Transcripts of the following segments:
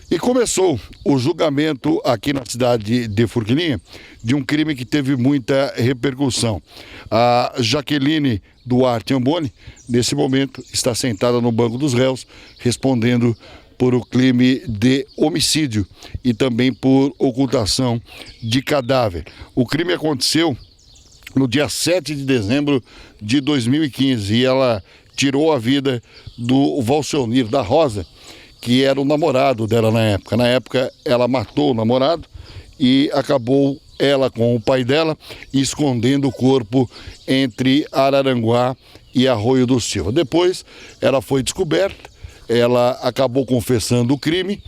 E começou o julgamento aqui na cidade de Forquilinha de um crime que teve muita repercussão. A Jaqueline Duarte Amboni, nesse momento, está sentada no banco dos réus, respondendo por o crime de homicídio e também por ocultação de cadáver. O crime aconteceu no dia 7 de dezembro de 2015 e ela tirou a vida do Valcionir da Rosa, que era o namorado dela na época. Na época, ela matou o namorado e acabou ela com o pai dela escondendo o corpo entre Araranguá e Arroio do Silva. Depois, ela foi descoberta, ela acabou confessando o crime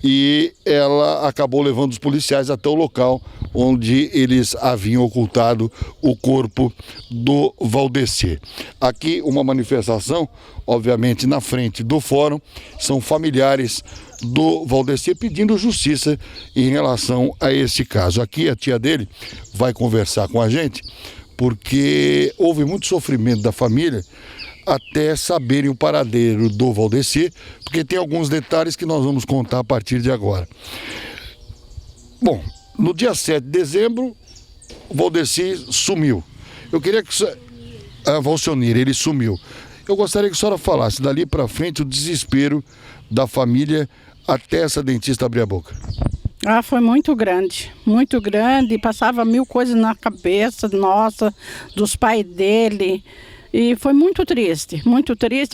e ela acabou levando os policiais até o local onde eles haviam ocultado o corpo do Valdecir. Aqui uma manifestação, obviamente na frente do fórum, são familiares do Valdecir pedindo justiça em relação a esse caso. Aqui a tia dele vai conversar com a gente, porque houve muito sofrimento da família até saberem o paradeiro do Valdecir, porque tem alguns detalhes que nós vamos contar a partir de agora. Bom, no dia 7 de dezembro, o Valdecir sumiu. Eu queria que... Valcionir, ele sumiu. Eu gostaria que a senhora falasse dali para frente o desespero da família até essa dentista abrir a boca. Foi muito grande, passava mil coisas na cabeça nossa, dos pais dele. E foi muito triste,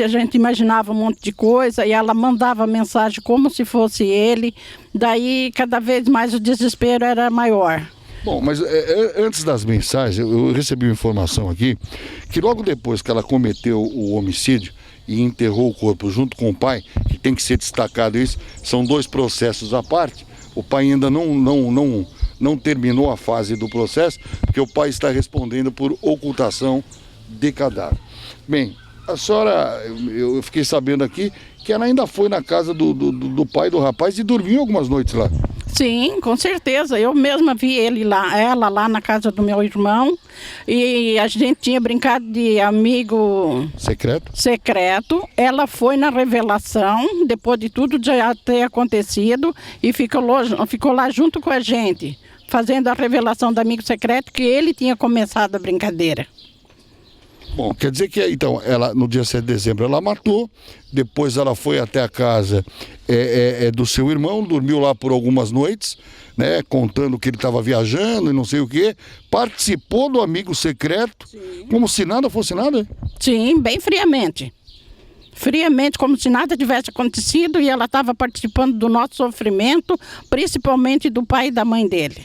a gente imaginava um monte de coisa e ela mandava mensagem como se fosse ele, daí cada vez mais o desespero era maior. Bom, mas antes das mensagens, eu recebi uma informação aqui, que logo depois que ela cometeu o homicídio e enterrou o corpo junto com o pai, que tem que ser destacado isso, são dois processos à parte, o pai ainda não terminou a fase do processo, porque o pai está respondendo por ocultação de cadáver. Bem, a senhora, eu fiquei sabendo aqui que ela ainda foi na casa do pai do rapaz e dormiu algumas noites lá. Sim, com certeza. Eu mesma vi ela lá na casa do meu irmão e a gente tinha brincado de amigo secreto. Ela foi na revelação, depois de tudo já ter acontecido, e ficou lá junto com a gente, fazendo a revelação do amigo secreto que ele tinha começado a brincadeira. Bom, quer dizer que então, ela, no dia 7 de dezembro ela matou, depois ela foi até a casa do seu irmão, dormiu lá por algumas noites, né, contando que ele estava viajando e não sei o quê, participou do amigo secreto, sim, como se nada fosse nada? Sim, bem friamente. Friamente, como se nada tivesse acontecido, e ela estava participando do nosso sofrimento, principalmente do pai e da mãe dele.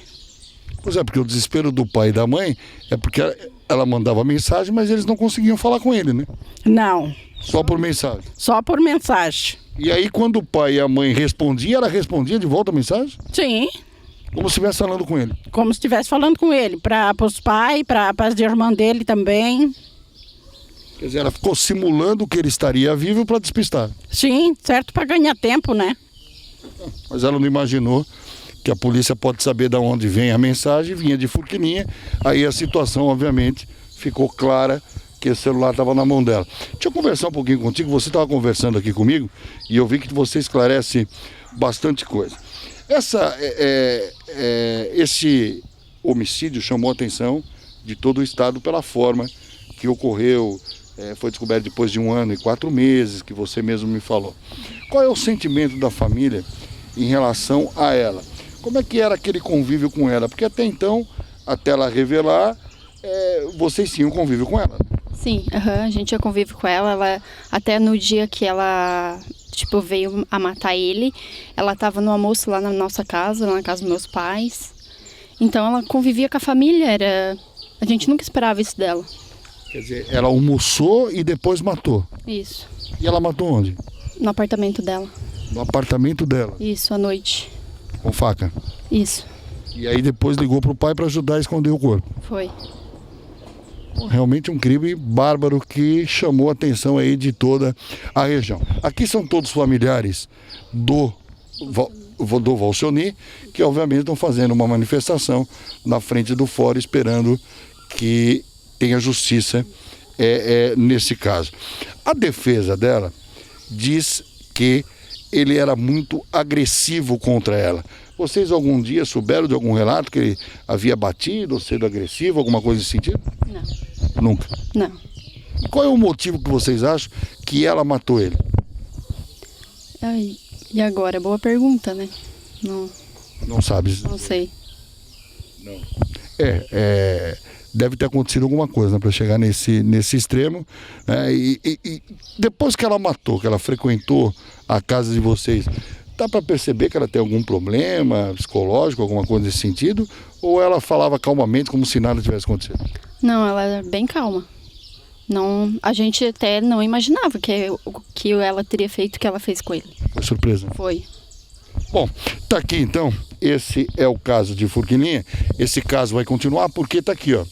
Pois é, porque o desespero do pai e da mãe é porque ela mandava mensagem, mas eles não conseguiam falar com ele, né? Não. Só por mensagem? Só por mensagem. E aí, quando o pai e a mãe respondiam, ela respondia de volta a mensagem? Sim. Como se estivesse falando com ele? Como se estivesse falando com ele, para os pais, para as irmãs dele também. Quer dizer, ela ficou simulando que ele estaria vivo para despistar? Sim, certo, para ganhar tempo, né? Mas ela não imaginou que a polícia pode saber de onde vem a mensagem, vinha de Forquilinha, aí a situação, obviamente, ficou clara que o celular estava na mão dela. Deixa eu conversar um pouquinho contigo, você estava conversando aqui comigo e eu vi que você esclarece bastante coisa. Esse homicídio chamou a atenção de todo o estado pela forma que ocorreu, foi descoberto depois de 1 ano e 4 meses, que você mesmo me falou. Qual é o sentimento da família em relação a ela? Como é que era aquele convívio com ela? Porque até então, até ela revelar, vocês tinham convívio com ela. Sim, a gente tinha convívio com ela. Até no dia que ela veio a matar ele, ela estava no almoço lá na nossa casa, lá na casa dos meus pais. Então ela convivia com a família, a gente nunca esperava isso dela. Quer dizer, ela almoçou e depois matou? Isso. E ela matou onde? No apartamento dela. No apartamento dela? Isso, à noite. Com faca? Isso. E aí depois ligou pro pai para ajudar a esconder o corpo? Foi. Realmente um crime bárbaro que chamou a atenção aí de toda a região. Aqui são todos familiares do Valcionir, que obviamente estão fazendo uma manifestação na frente do fórum, esperando que tenha justiça nesse caso. A defesa dela diz que ele era muito agressivo contra ela. Vocês algum dia souberam de algum relato que ele havia batido ou sido agressivo, alguma coisa nesse sentido? Não. Nunca? Não. Qual é o motivo que vocês acham que ela matou ele? Ai, e agora? Boa pergunta, né? Não sabe? Não sei. Não. Deve ter acontecido alguma coisa, né, para chegar nesse extremo, né? E depois que ela matou, que ela frequentou a casa de vocês, dá para perceber que ela tem algum problema psicológico, alguma coisa nesse sentido? Ou ela falava calmamente, como se nada tivesse acontecido? Não, ela era bem calma. Não, a gente até não imaginava que ela teria feito o que ela fez com ele. Foi surpresa? Foi. Bom, tá aqui então, esse é o caso de Forquilinha. Esse caso vai continuar porque tá aqui, ó.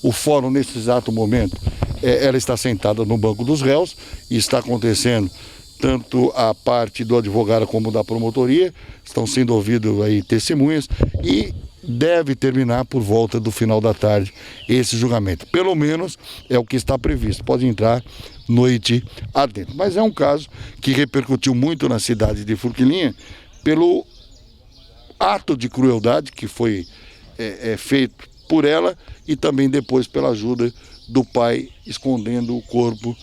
O fórum, nesse exato momento, ela está sentada no banco dos réus e está acontecendo tanto a parte do advogado como da promotoria. Estão sendo ouvidos aí testemunhas e deve terminar por volta do final da tarde esse julgamento. Pelo menos é o que está previsto. Pode entrar noite adentro. Mas é um caso que repercutiu muito na cidade de Forquilinha pelo ato de crueldade que foi feito por ela e também depois pela ajuda do pai escondendo o corpo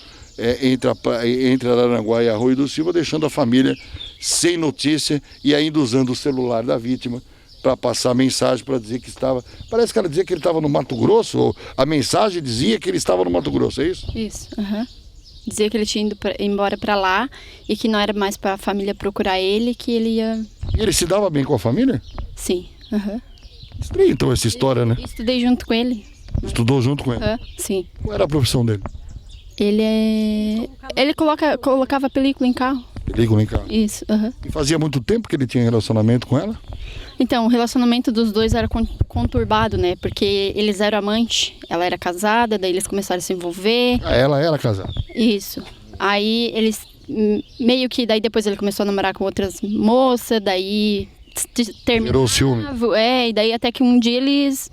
entre Araranguá e Arroio do Silva, deixando a família sem notícia e ainda usando o celular da vítima para passar mensagem para dizer que estava... Parece que ela dizia que ele estava no Mato Grosso, ou a mensagem dizia que ele estava no Mato Grosso, é isso? Isso, Dizia que ele tinha ido embora para lá e que não era mais para a família procurar ele, que ele ia... E ele se dava bem com a família? Sim, Estranho então essa história, né? Estudei junto com ele. Estudou junto com ele? Sim. Qual era a profissão dele? Ele colocava película em carro. Película em carro? Isso, E fazia muito tempo que ele tinha relacionamento com ela? Então, o relacionamento dos dois era conturbado, né? Porque eles eram amantes, ela era casada, daí eles começaram a se envolver. Ah, ela era casada? Isso. Aí eles meio que, daí depois ele começou a namorar com outras moças, daí terminou. Virou ciúme. E daí até que um dia eles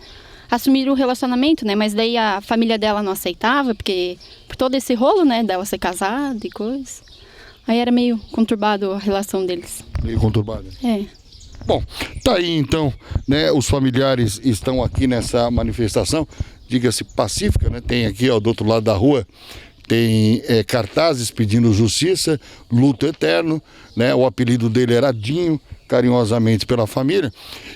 assumiram o relacionamento, né? Mas daí a família dela não aceitava, porque por todo esse rolo, né? Dela ser casada e coisa. Aí era meio conturbado a relação deles. Meio conturbado. Bom, tá aí então, né? Os familiares estão aqui nessa manifestação, diga-se pacífica, né? Tem aqui, ó, do outro lado da rua, tem cartazes pedindo justiça, luto eterno, né? O apelido dele era Dinho, carinhosamente pela família,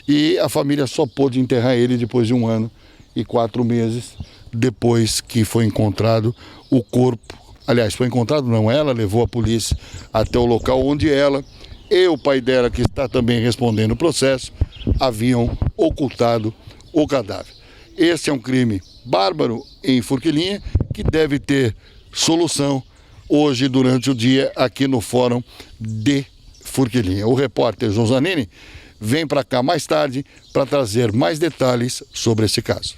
e a família só pôde enterrar ele depois de 1 ano e 4 meses, depois que foi encontrado o corpo. Aliás, foi encontrado não, ela levou a polícia até o local onde ela e o pai dela, que está também respondendo o processo, haviam ocultado o cadáver. Esse é um crime bárbaro em Forquilinha, que deve ter solução hoje durante o dia aqui no Fórum de Forquilinha. O repórter Josanine vem para cá mais tarde para trazer mais detalhes sobre esse caso.